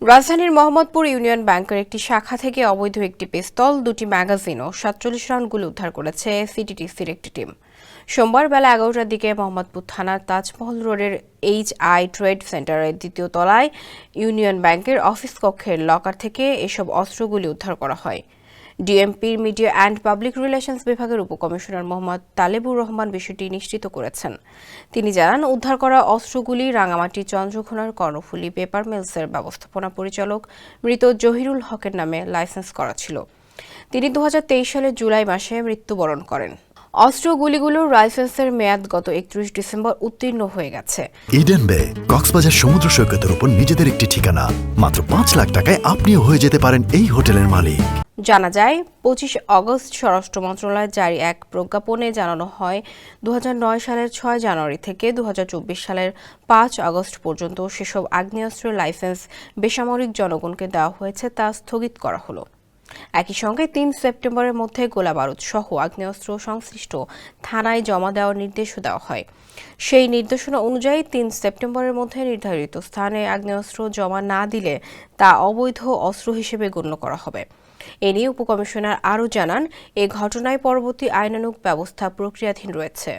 রাজধানীর মোহাম্মদপুর ইউনিয়ন ব্যাংকের একটি শাখা থেকে অবৈধ একটি পিস্তল, ২টি ম্যাগাজিন ও ৪৭ রাউন্ড গুলি উদ্ধার করেছে সিটিটিসির একটি টিম। সোমবার বেলা ১১টার দিকে মোহাম্মদপুর থানার তাজমহল রোডের HI ট্রেড সেন্টারের দ্বিতীয় তলায় ইউনিয়ন ব্যাংকের অফিস কক্ষের লকার থেকে এসব অস্ত্রগুলি উদ্ধার করা হয়। ডিএমপির মিডিয়া অ্যান্ড পাবলিক রিলেশনস বিভাগের উপকমিশনার মোহাম্মদ তালেবুর রহমান বিষয়টি নিশ্চিত করেছেন। তিনি জানান, উদ্ধার করা অস্ত্রগুলি রাঙামাটি চন্দ্রঘোনার কর্ণফুলী পেপার মিলসের ব্যবস্থাপনা পরিচালক মৃত জহিরুল হকের নামে লাইসেন্স করা ছিল। তিনি ২০২৩ সালের জুলাই মাসে মৃত্যুবরণ করেন। অস্ত্রগুলিগুলোর লাইসেন্সের মেয়াদ গত ৩১ ডিসেম্বর উত্তীর্ণ হয়ে গেছে। ইডেন বে কক্সবাজার সমুদ্র সৈকতের উপর নিজেদের একটি ঠিকানা। মাত্র ৫ লাখ টাকায় আপনিও হয়ে যেতে পারেন এই হোটেলের মালিক। জানা যায়, ২৫ অগস্ট স্বরাষ্ট্র মন্ত্রণালয়ের জারি এক প্রজ্ঞাপনে জানানো হয়, ২০০৯ সালের ৬ জানুয়ারি থেকে ২০২৪ সালের ৫ আগস্ট পর্যন্ত সেসব আগ্নেয়াস্ত্রের লাইসেন্স বেসামরিক জনগণকে দেওয়া হয়েছে তা স্থগিত করা হলো। একই সঙ্গে ৩ সেপ্টেম্বরের মধ্যে গোলাবারুদ সহ আগ্নেয়াস্ত্র সংশ্লিষ্ট থানায় জমা দেওয়ার নির্দেশও দেওয়া হয়। সেই নির্দেশনা অনুযায়ী ৩ সেপ্টেম্বরের মধ্যে নির্ধারিত স্থানে আগ্নেয়াস্ত্র জমা না দিলে তা অবৈধ অস্ত্র হিসেবে গণ্য করা হবে। এ নিয়ে উপকমিশনার আরও জানান, এ ঘটনায় পরবর্তী আইনানুগ ব্যবস্থা প্রক্রিয়াধীন রয়েছে।